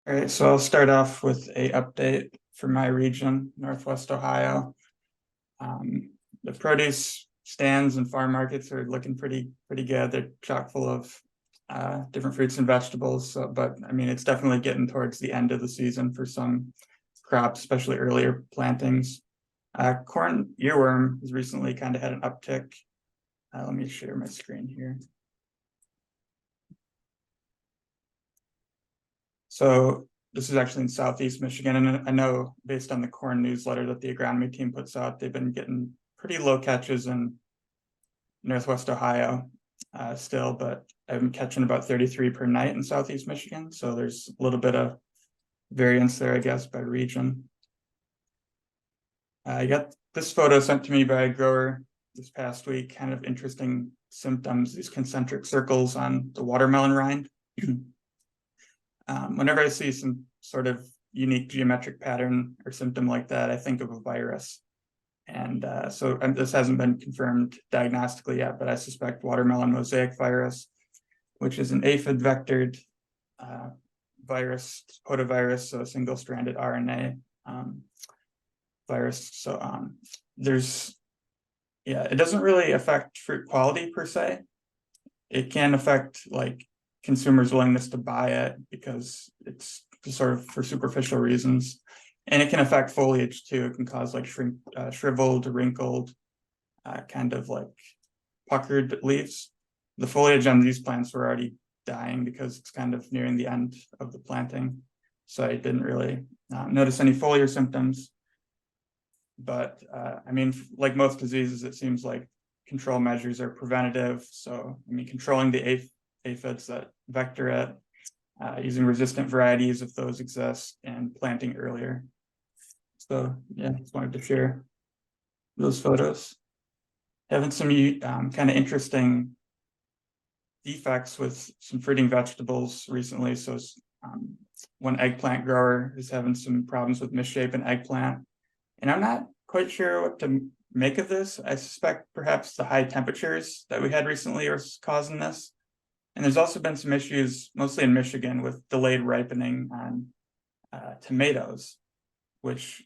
All right, so I'll start off with a update for my region, Northwest Ohio. The produce stands and farm markets are looking pretty good. They're chock full of different fruits and vegetables. So, but I mean, it's definitely getting towards the end of the season for some crops, especially earlier plantings. Corn earworm has recently kind of had an uptick. Let me share my screen here. So this is actually in Southeast Michigan, and I know based on the corn newsletter that the agronomy team puts out, they've been getting pretty low catches in Northwest Ohio still, but I've been catching about 33 per night in Southeast Michigan. So there's a little bit of variance there, I guess, by region. I got this photo sent to me by a grower this past week, kind of interesting symptoms, these concentric circles on the watermelon rind. Whenever I see some sort of unique geometric pattern or symptom like that, I think of a virus. And this hasn't been confirmed diagnostically yet, but I suspect watermelon mosaic virus, which is an aphid vectored virus, potavirus, so a single-stranded RNA virus. So it doesn't really affect fruit quality per se. It can affect like consumers' willingness to buy it because it's sort of for superficial reasons. And it can affect foliage too. It can cause like shriveled, wrinkled, kind of like puckered leaves. The foliage on these plants were already dying because it's kind of nearing the end of the planting. So I didn't really notice any foliar symptoms. But I mean, like most diseases, it seems like control measures are preventative. So, I mean, controlling the aphids that vector it, using resistant varieties if those exist, and planting earlier. So yeah, just wanted to share those photos. Having some kind of interesting defects with some fruiting vegetables recently. So one eggplant grower is having some problems with misshapen eggplant. And I'm not quite sure what to make of this. I suspect perhaps the high temperatures that we had recently are causing this. And there's also been some issues, mostly in Michigan, with delayed ripening on tomatoes, which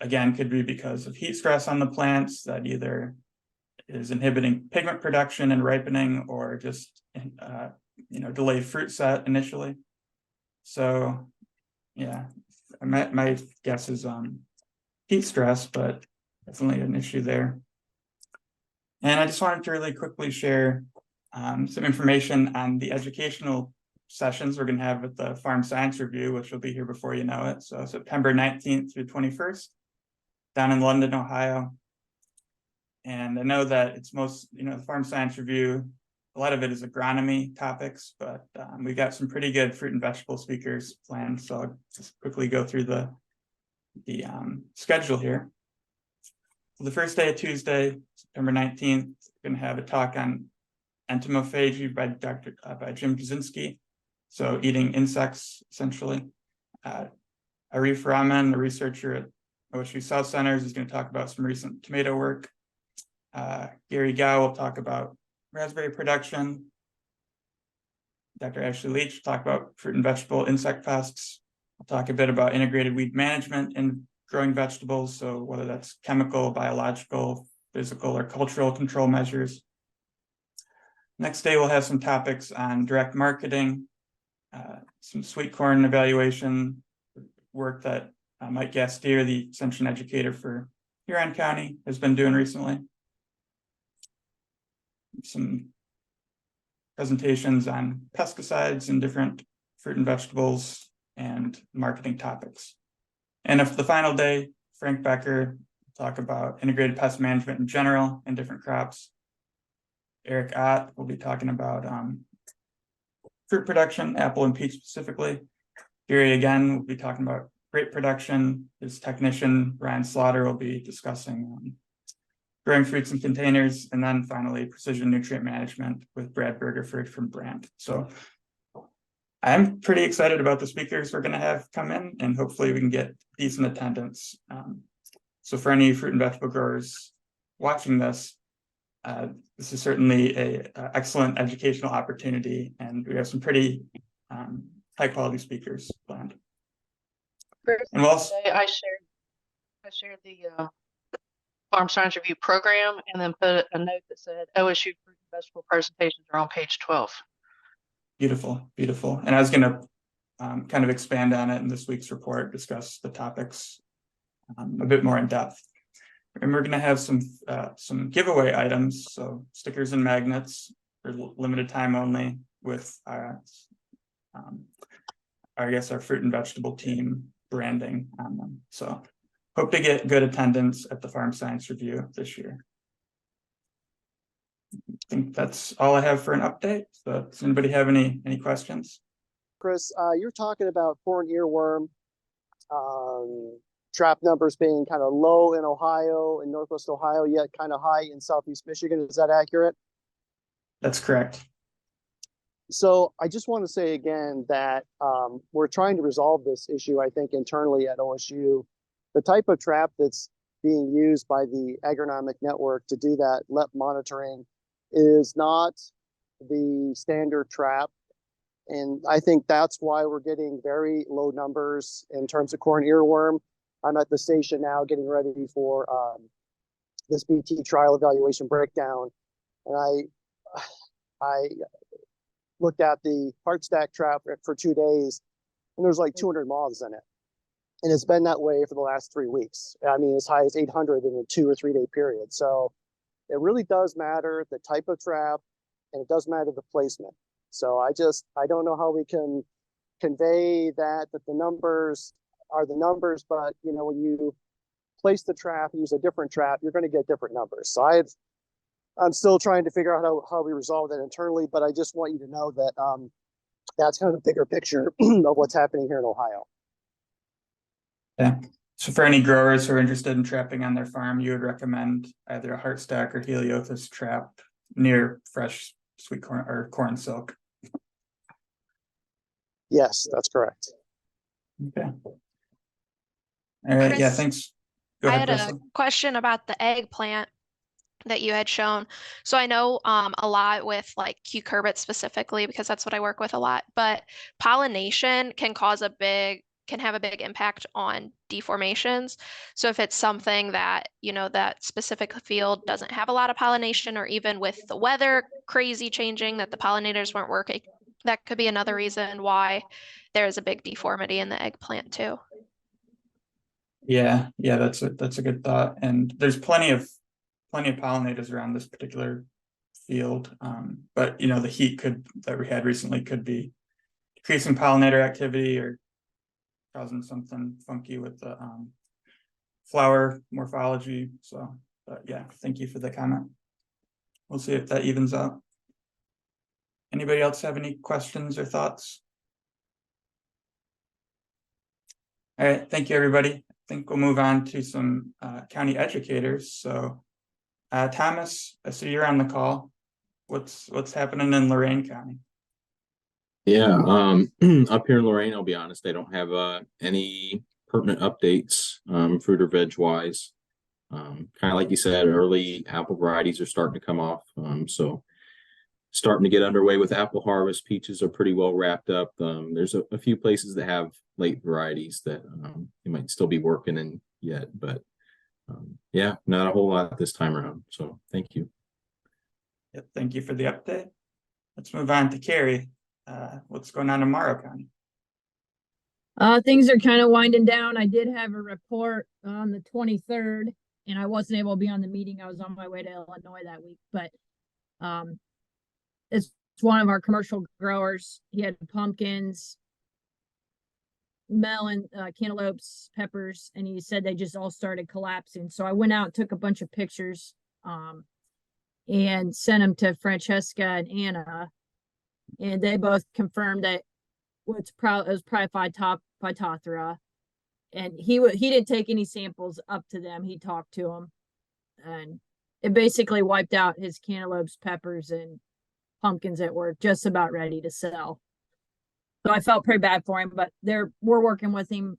again could be because of heat stress on the plants that either is inhibiting pigment production and ripening, or just delayed fruit set initially. So yeah, my guess is heat stress, but definitely an issue there. And I just wanted to really quickly share some information on the educational sessions we're going to have at the Farm Science Review, which will be here before you know it. So September 19th through 21st, down in London, Ohio. And I know that it's the Farm Science Review, a lot of it is agronomy topics, but we got some pretty good fruit and vegetable speakers planned. So I'll just quickly go through the schedule here. So the first day of Tuesday, September 19th, we're going to have a talk on entomophagy by Jim Kaczynski. So eating insects, essentially. Arif Rahman, a researcher at OSU South Centers, is going to talk about some recent tomato work. Gary Gao will talk about raspberry production. Dr. Ashley Leach will talk about fruit and vegetable insect pests. We'll talk a bit about integrated weed management in growing vegetables, so whether that's chemical, biological, physical, or cultural control measures. Next day, we'll have some topics on direct marketing, some sweet corn evaluation work that Mike Gastier, the extension educator for Huron County, has been doing recently. Some presentations on pesticides and different fruit and vegetables and marketing topics. And if the final day, Frank Becker will talk about integrated pest management in general and different crops. Eric Ott will be talking about fruit production, apple and peach specifically. Gary again will be talking about grape production. His technician, Ryan Slaughter, will be discussing growing fruits in containers. And then finally, precision nutrient management with Brad Bergerford from Brandt. So I'm pretty excited about the speakers we're going to have come in, and hopefully we can get decent attendance. So for any fruit and vegetable growers watching this is certainly a excellent educational opportunity, and we have some pretty high quality speakers planned. Chris, And we'll also, I shared the Farm Science Review program and then put a note that said OSU fruit and vegetable presentations are on page 12. beautiful, beautiful. And I was going to kind of expand on it in this week's report, discuss the topics a bit more in depth. And we're going to have some giveaway items, so stickers and magnets for limited time only with I guess our fruit and vegetable team branding on them. So hope to get good attendance at the Farm Science Review this year. I think that's all I have for an update. So does anybody have any questions? Chris, you're talking about corn earworm trap numbers being kind of low in Ohio and Northwest Ohio, yet kind of high in Southeast Michigan. Is that accurate? That's correct. So I just want to say again that we're trying to resolve this issue, I think, internally at OSU. The type of trap that's being used by the agronomic network to do that LEP monitoring is not the standard trap. And I think that's why we're getting very low numbers in terms of corn earworm. I'm at the station now getting ready for this BT trial evaluation breakdown. And I looked at the part stack trap for 2 days, and there's like 200 moths in it. And it's been that way for the last 3 weeks. I mean, as high as 800 in a 2 or 3 day period. So it really does matter the type of trap, and it does matter the placement. So I don't know how we can convey that the numbers are the numbers, but you know, when you place the trap, use a different trap, you're going to get different numbers. So I'm still trying to figure out how we resolve that internally, but I just want you to know that that's kind of the bigger picture of what's happening here in Ohio. Yeah. So for any growers who are interested in trapping on their farm, you would recommend either a heart stack or Heliothis trap near fresh sweet corn or corn silk. Yes, that's correct. Okay. All right. Chris, yeah, thanks. Go ahead, I had Crystal. a question about the eggplant that you had shown. So I know a lot with like cucurbit specifically, because that's what I work with a lot, but pollination can have a big impact on deformations. So if it's something that, you know, that specific field doesn't have a lot of pollination, or even with the weather crazy changing that the pollinators weren't working, that could be another reason why there's a big deformity in the eggplant too. Yeah, that's a good thought. And there's plenty of pollinators around this particular field. But you know, the heat that we had recently could be decreasing pollinator activity or causing something funky with the flower morphology. So, but yeah, thank you for the comment. We'll see if that evens out. Anybody else have any questions or thoughts? All right, thank you, everybody. I think we'll move on to some county educators. So, Thomas, I see you're on the call. What's happening in Lorain County? Yeah, up here in Lorain, I'll be honest, I don't have any pertinent updates, fruit or veg wise. Kind of like you said, early apple varieties are starting to come off. So starting to get underway with apple harvest. Peaches are pretty well wrapped up. There's a few places that have late varieties that you might still be working in yet, but yeah, not a whole lot this time around. So thank you. Yep, thank you for the update. Let's move on to Carrie. What's going on in Morrow County? Things are kind of winding down. I did have a report on the 23rd, and I wasn't able to be on the meeting. I was on my way to Illinois that week, but it's one of our commercial growers. He had pumpkins, melon, cantaloupes, peppers, and he said they just all started collapsing. So I went out and took a bunch of pictures and sent them to Francesca and Anna, and they both confirmed that it was probably Phytophthora, and he didn't take any samples up to them. He talked to them, and it basically wiped out his cantaloupes, peppers, and pumpkins that were just about ready to sell. So I felt pretty bad for him, but we're working with him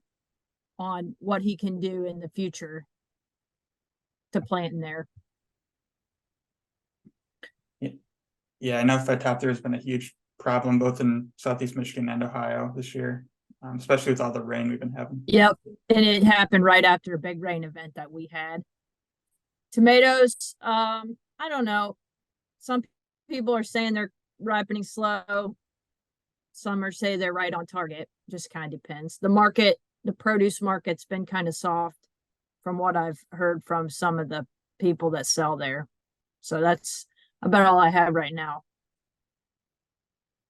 on what he can do in the future to plant in there. Yeah, I know Phytophthora has been a huge problem both in Southeast Michigan and Ohio this year. especially with all the rain we've been having. Yep, and it happened right after a big rain event that we had. Tomatoes, I don't know. Some people are saying they're ripening slow. Some are saying they're right on target. Just kind of depends. The produce market's been kind of soft from what I've heard from some of the people that sell there. So that's about all I have right now.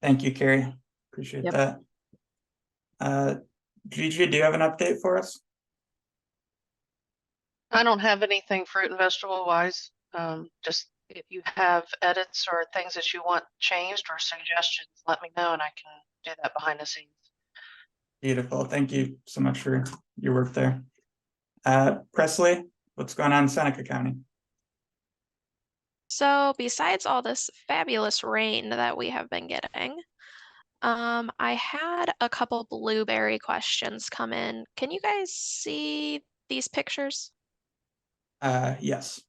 Thank you, Carrie. Appreciate Yep. that. Gigi, do you have an update for us? I don't have anything fruit and vegetable wise. Just if you have edits or things that you want changed or suggestions, let me know and I can do that behind the scenes. Beautiful. Thank you so much for your work there. Presley, what's going on in Seneca County? So besides all this fabulous rain that we have been getting, I had a couple blueberry questions come in. Can you guys see these pictures? Yes.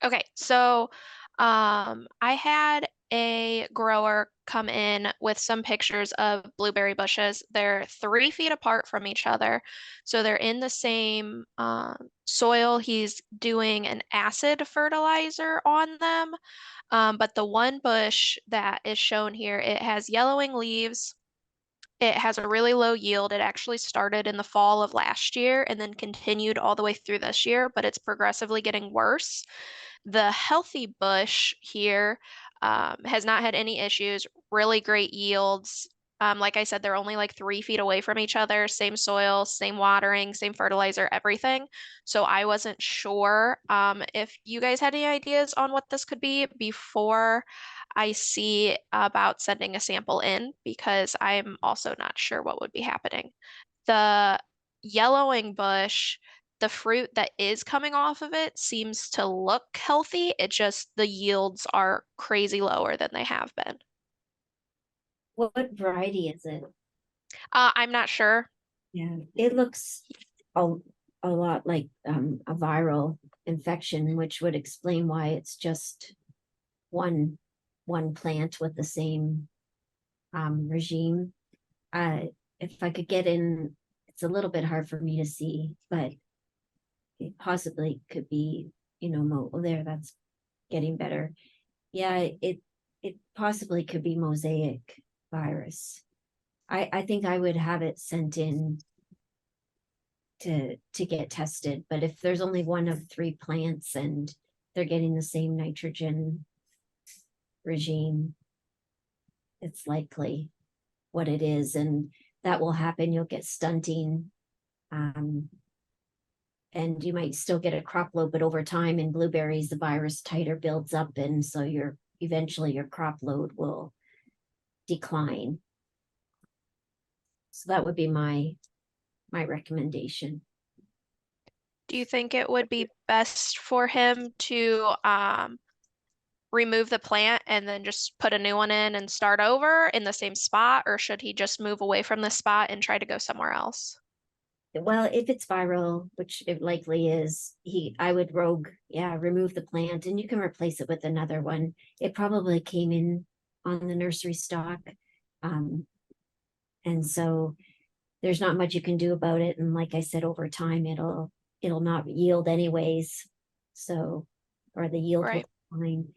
Okay, so I had a grower come in with some pictures of blueberry bushes. They're 3 feet apart from each other, so they're in the same soil. He's doing an acid fertilizer on them, but the one bush that is shown here, it has yellowing leaves. It has a really low yield. It actually started in the fall of last year and then continued all the way through this year, but it's progressively getting worse. The healthy bush here has not had any issues, really great yields. Like I said, they're only like 3 feet away from each other, same soil, same watering, same fertilizer, everything. So I wasn't sure if you guys had any ideas on what this could be before I see about sending a sample in, because I'm also not sure what would be happening. The yellowing bush, the fruit that is coming off of it seems to look healthy. It just, the yields are crazy lower than they have been. What variety is it? I'm not sure. Yeah, it looks a, a lot like a viral infection, which would explain why it's just one plant with the same regime. If I could get in, it's a little bit hard for me to see, but it possibly could be, oh, there, that's getting better. Yeah, it possibly could be mosaic virus. I think I would have it sent in to get tested, but if there's only one of 3 plants and they're getting the same nitrogen regime, it's likely what it is, and that will happen. You'll get stunting, and you might still get a crop load, but over time in blueberries the virus titer builds up, and so eventually your crop load will decline. So that would be my recommendation. Do you think it would be best for him to remove the plant and then just put a new one in and start over in the same spot, or should he just move away from the spot and try to go somewhere else? Well, if it's viral, which it likely is, I would remove the plant and you can replace it with another one. It probably came in on the nursery stock. And so there's not much you can do about it. And like I said, over time, it'll not yield anyways. So, or the yield will decline.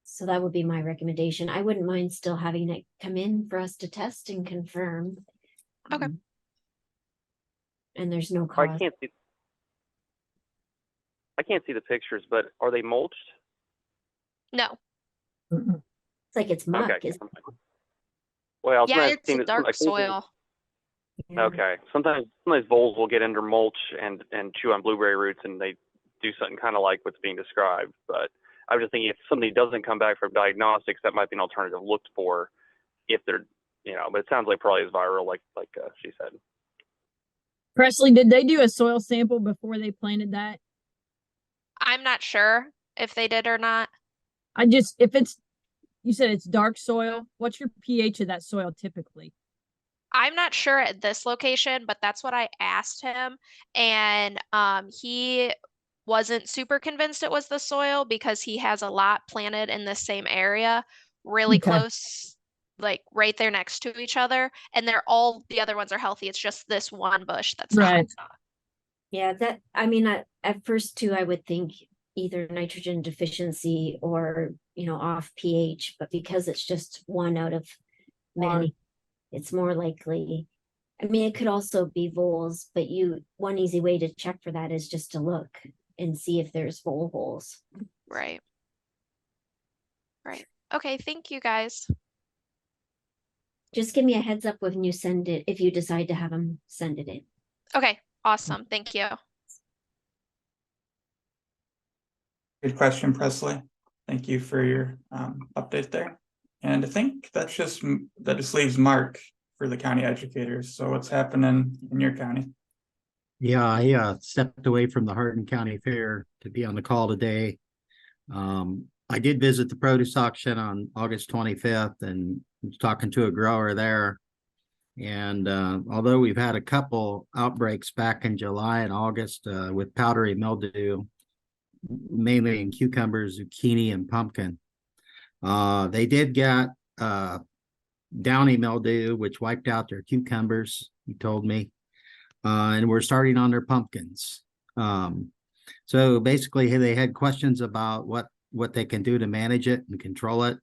So that would be my recommendation. I wouldn't mind still having it come in for us to test and confirm. Okay. And there's no I cost. can't see the pictures, but are they mulched? No. It's like it's muck. Okay. Isn't it? Well, Yeah, sometimes it's a dark soil. Yeah. Okay. Sometimes voles will get under mulch and chew on blueberry roots, and they do something kind of like what's being described. But I was just thinking, if somebody doesn't come back for diagnostics, that might be an alternative looked for. If they're, but it sounds like probably is viral, like she said. Presley, did they do a soil sample before they planted that? I'm not sure if they did or not. You said it's dark soil. What's your pH of that soil typically? I'm not sure at this location, but that's what I asked him. And he wasn't super convinced it was the soil because he has a lot planted in the same area, really Okay. close like right there next to each other, and they're all the other ones are healthy. It's just this one bush that's Right. not. Yeah, that, I mean, at first too, I would think either nitrogen deficiency or, off pH, but because it's just one out of many, it's more likely. I mean, it could also be voles, but one easy way to check for that is just to look and see if there's vole holes. Right. Right. Okay, thank you guys. Just give me a heads up when you send it, if you decide to have them send it in. Okay, awesome. Thank you. Good question, Presley. Thank you for your update there. And I think that just leaves Mark for the county educators. So what's happening in your county? Yeah, I stepped away from the Hardin County Fair to be on the call today. I did visit the produce auction on August 25th and was talking to a grower there. And although we've had a couple outbreaks back in July and August with powdery mildew, mainly in cucumbers, zucchini, and pumpkin, they did get downy mildew, which wiped out their cucumbers, he told me. And we're starting on their pumpkins. So basically, they had questions about what they can do to manage it and control it.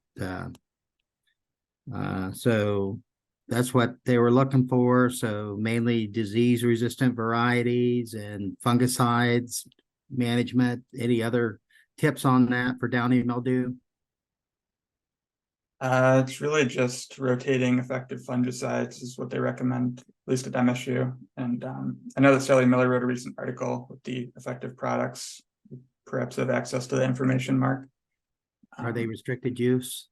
So that's what they were looking for. So mainly disease-resistant varieties and fungicides management. Any other tips on that for downy mildew? It's really just rotating effective fungicides is what they recommend, at least at MSU. And I know that Sally Miller wrote a recent article with the effective products. Perhaps have access to the information, Mark. Are they restricted use?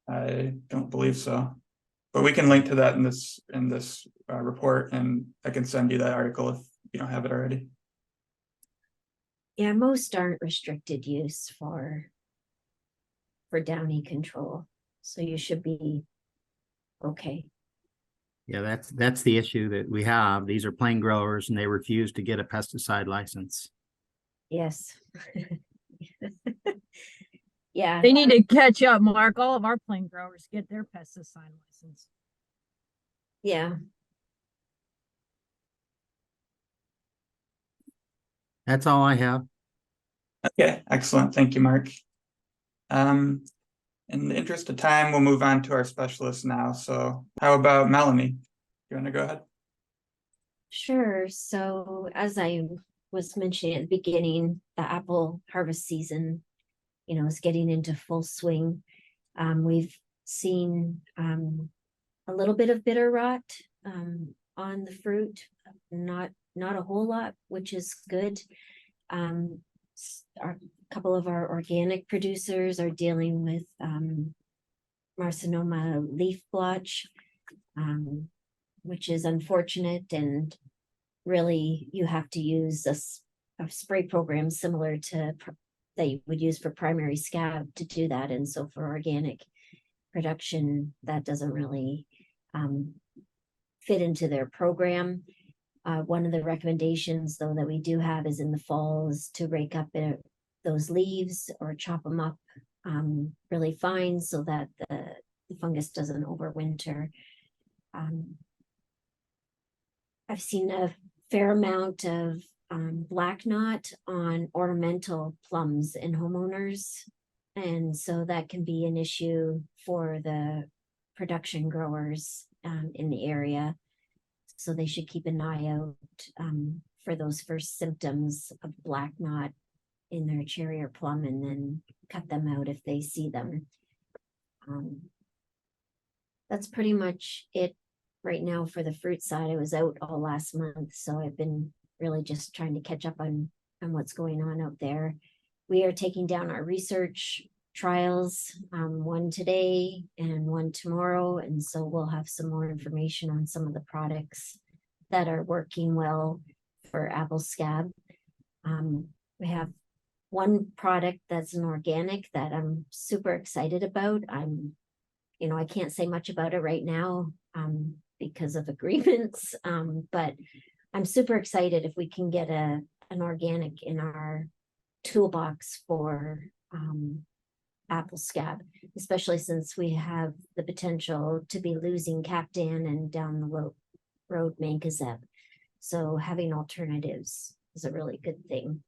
I don't believe so, but we can link to that in this report, and I can send you that article if you don't have it already. Yeah, most aren't restricted use for downy control, so you should be okay. Yeah, that's the issue that we have. These are plain growers and they refuse to get a pesticide license. Yes. Yeah. They need to catch up, Mark. All of our plain growers get their pesticide license. Yeah. That's all I have. Okay, excellent. Thank you, Mark. In the interest of time, we'll move on to our specialist now. So how about Melanie? You want to go ahead? Sure. So as I was mentioning at the beginning, the apple harvest season, is getting into full swing. We've seen a little bit of bitter rot on the fruit, not a whole lot, which is good. A couple of our organic producers are dealing with Marcinoma leaf blotch, which is unfortunate, and really you have to use a spray program similar to that you would use for primary scab to do that. And so for organic production, that doesn't really fit into their program. One of the recommendations, though, that we do have is in the fall is to rake up those leaves or chop them up really fine so that the fungus doesn't overwinter. I've seen a fair amount of black knot on ornamental plums in homeowners, and so that can be an issue for the production growers in the area. So they should keep an eye out for those first symptoms of black knot in their cherry or plum, and then cut them out if they see them. That's pretty much it right now for the fruit side. I was out all last month, so I've been really just trying to catch up on what's going on out there. We are taking down our research trials, one today and one tomorrow, and so we'll have some more information on some of the products that are working well for apple scab. We have one product that's an organic that I'm super excited about. I can't say much about it right now because of agreements, but I'm super excited if we can get an organic in our toolbox for apple scab, especially since we have the potential to be losing Capdan and down the road Mancozeb. So having alternatives is a really good thing.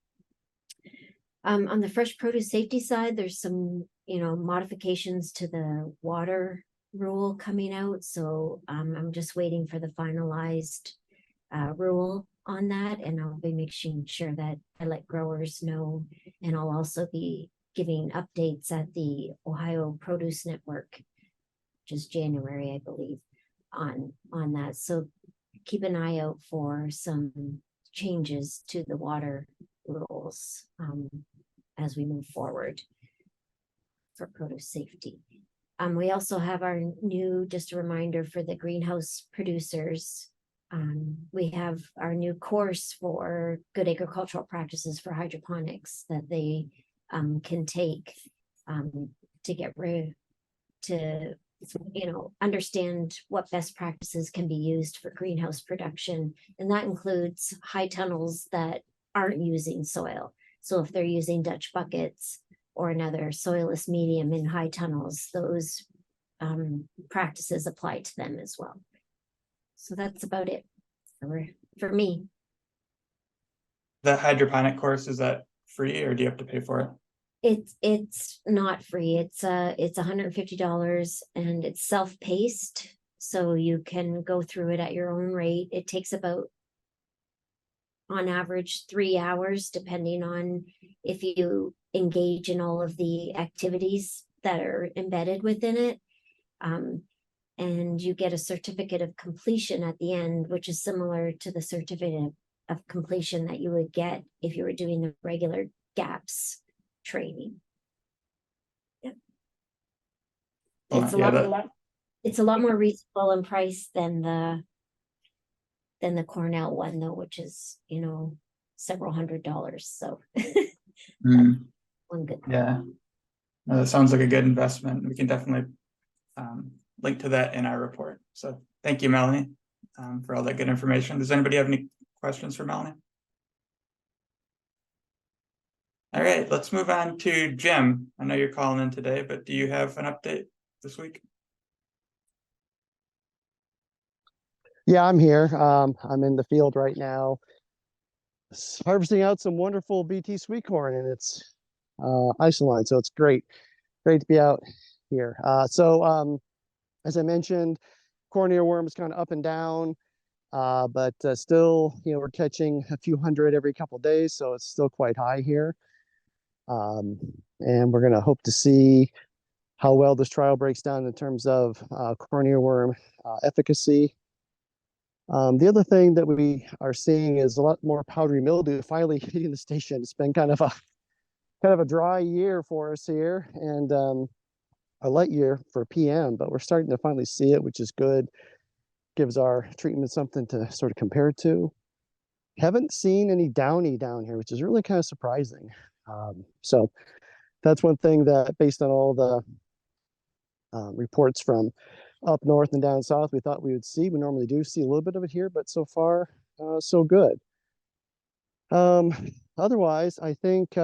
On the fresh produce safety side, there's some, modifications to the water rule coming out. So I'm just waiting for the finalized rule on that, and I'll be making sure that I let growers know, and I'll also be giving updates at the Ohio Produce Network, which is January, I believe, on that. So keep an eye out for some changes to the water rules as we move forward for produce safety. We also have our new, just a reminder for the greenhouse producers. We have our new course for good agricultural practices for hydroponics that they can take to get rid to understand what best practices can be used for greenhouse production, and that includes high tunnels that aren't using soil. So if they're using Dutch buckets or another soilless medium in high tunnels, those practices apply to them as well. So that's about it for me. The hydroponic course, is that free or do you have to pay for it? It's not free. It's $150 and it's self-paced. So you can go through it at your own rate. It takes about, on average, 3 hours, depending on if you engage in all of the activities that are embedded within it. And you get a certificate of completion at the end, which is similar to the certificate of completion that you would get if you were doing the regular GAPS training. Yep. It's a lot more reasonable in price than the Cornell one, though, which is several $100s. So one good thing. Yeah, no, that sounds like a good investment. We can definitely link to that in our report. So thank you, Melanie, for all that good information. Does anybody have any questions for Melanie? All right, let's move on to Jim. I know you're calling in today, but do you have an update this week? Yeah, I'm here. I'm in the field right now, harvesting out some wonderful BT sweet corn, and it's isoline, so it's great to be out here. As I mentioned, corn earworm is kind of up and down, but still, we're catching a few hundred every couple of days, so it's still quite high here. And we're going to hope to see how well this trial breaks down in terms of corn earworm efficacy. The other thing that we are seeing is a lot more powdery mildew finally hitting the station. It's been kind of a dry year for us here, and a light year for PM, but we're starting to finally see it, which is good. Gives our treatment something to sort of compare to. Haven't seen any downy down here, which is really kind of surprising. So that's one thing that, based on all the reports from up north and down south, we thought we would see. We normally do see a little bit of it here, but so far, so good. Otherwise, I think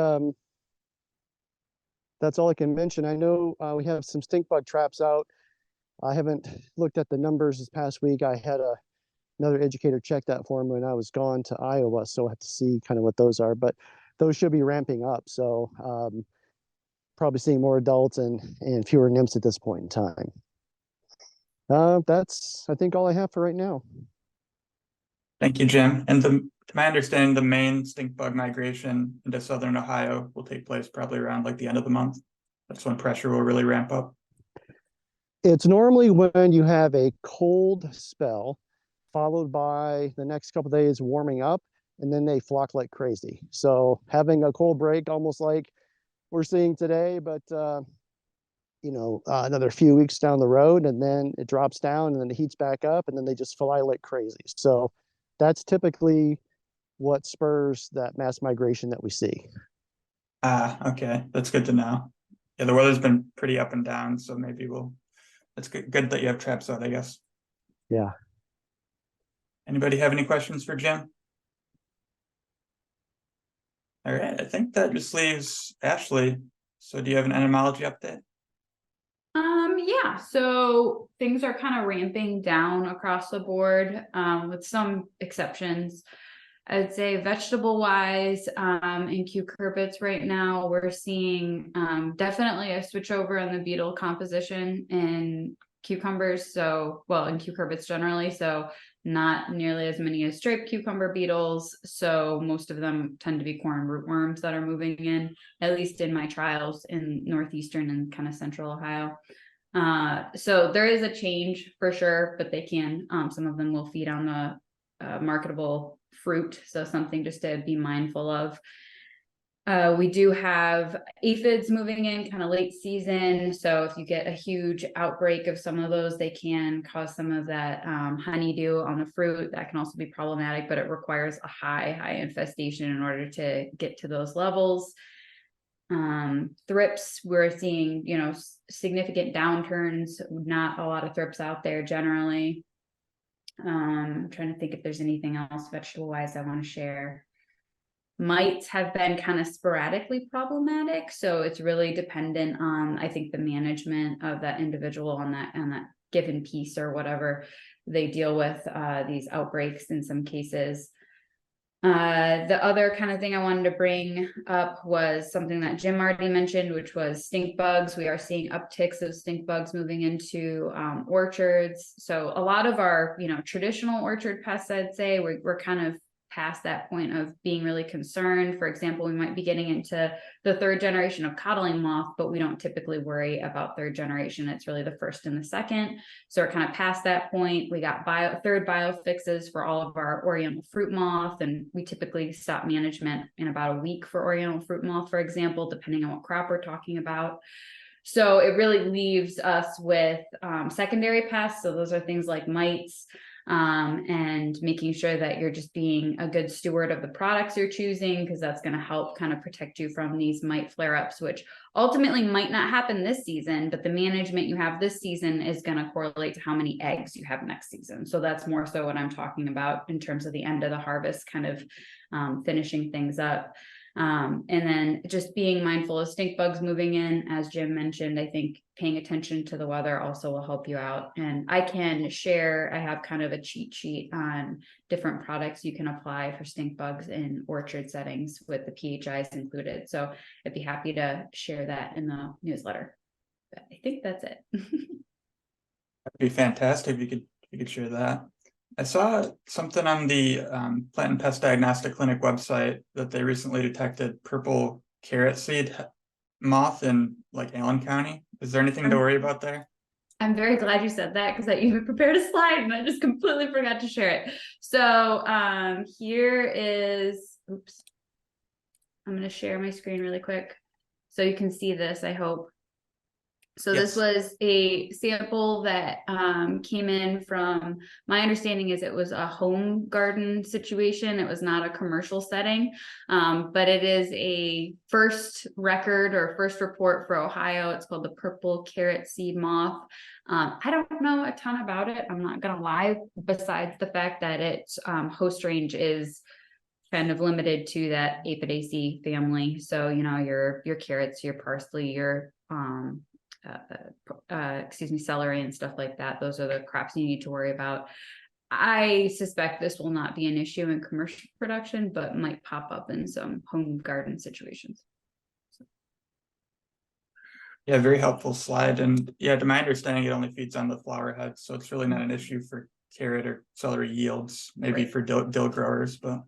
that's all I can mention. I know we have some stink bug traps out. I haven't looked at the numbers this past week. I had another educator check that for me when I was gone to Iowa, so I have to see kind of what those are, but those should be ramping up. So probably seeing more adults and fewer nymphs at this point in time. That's, I think, all I have for right now. Thank you, Jim. And to my understanding, the main stink bug migration into southern Ohio will take place probably around like the end of the month. That's when pressure will really ramp up. It's normally when you have a cold spell followed by the next couple of days warming up, and then they flock like crazy. So having a cold break, almost like we're seeing today, but another few weeks down the road, and then it drops down, and then it heats back up, and then they just fly like crazy. So that's typically what spurs that mass migration that we see. Okay, that's good to know. Yeah, the weather's been pretty up and down, so maybe it's good that you have traps out, I guess. Yeah. Anybody have any questions for Jim? All right, I think that just leaves Ashley. So do you have an entomology update? Yeah, so things are kind of ramping down across the board, with some exceptions. I'd say vegetable wise, in cucurbits right now, we're seeing definitely a switch over in the beetle composition in cucumbers. So, well, in cucurbits generally, so not nearly as many as striped cucumber beetles. So most of them tend to be corn rootworms that are moving in, at least in my trials in northeastern and kind of central Ohio. So there is a change for sure, but they can, some of them will feed on the marketable fruit. So something just to be mindful of. We do have aphids moving in kind of late season. So if you get a huge outbreak of some of those, they can cause some of that honeydew on the fruit. That can also be problematic, but it requires a high infestation in order to get to those levels. Thrips, we're seeing, significant downturns, not a lot of thrips out there generally. I'm trying to think if there's anything else vegetable wise I want to share. Mites have been kind of sporadically problematic, so it's really dependent on, I think, the management of that individual on that given piece or whatever they deal with these outbreaks in some cases. The other kind of thing I wanted to bring up was something that Jim already mentioned, which was stink bugs. We are seeing upticks of stink bugs moving into orchards. So a lot of our, traditional orchard pests, I'd say, we're kind of past that point of being really concerned. For example, we might be getting into the third generation of codling moth, but we don't typically worry about third generation. It's really the first and the second. So we're kind of past that point. We got third biofixes for all of our oriental fruit moth, and we typically stop management in about a week for oriental fruit moth, for example, depending on what crop we're talking about. So it really leaves us with secondary pests. So those are things like mites, and making sure that you're just being a good steward of the products you're choosing, because that's going to help kind of protect you from these mite flare-ups, which ultimately might not happen this season, but the management you have this season is going to correlate to how many eggs you have next season. So that's more so what I'm talking about in terms of the end of the harvest, kind of finishing things up. And then just being mindful of stink bugs moving in, as Jim mentioned. I think paying attention to the weather also will help you out. And I can share, I have kind of a cheat sheet on different products you can apply for stink bugs in orchard settings with the PHIs included. So I'd be happy to share that in the newsletter. But I think that's it. That'd be fantastic if you could share that. I saw something on the Plant and Pest Diagnostic Clinic website that they recently detected purple carrot seed moth in Allen County. Is there anything to worry about there? I'm very glad you said that, because I even prepared a slide and I just completely forgot to share it. So here is, oops, I'm going to share my screen really quick so you can see this, I hope. So Yes. This was a sample that came in from, my understanding is it was a home garden situation. It was not a commercial setting, but it is a first record or first report for Ohio. It's called the purple carrot seed moth. I don't know a ton about it, I'm not gonna lie, besides the fact that its host range is kind of limited to that Apidaceae family. So, your carrots, your parsley, your celery and stuff like that. Those are the crops you need to worry about. I suspect this will not be an issue in commercial production, but might pop up in some home garden situations. Yeah, very helpful slide. And yeah, to my understanding, it only feeds on the flower head, so it's really not an issue for carrot or celery yields, maybe for dill growers, but.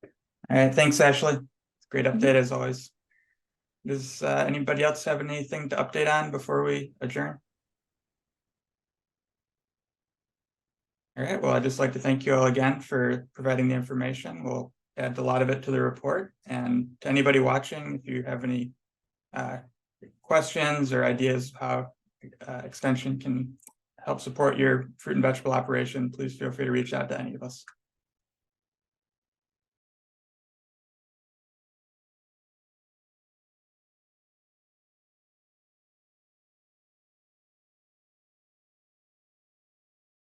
All right, thanks, Ashley. Great update as always. Does anybody else have anything to update on before we adjourn? All right, well, I'd just like to thank you all again for providing the information. We'll add a lot of it to the report. And to anybody watching, if you have any questions or ideas of how Extension can help support your fruit and vegetable operation, please feel free to reach out to any of us.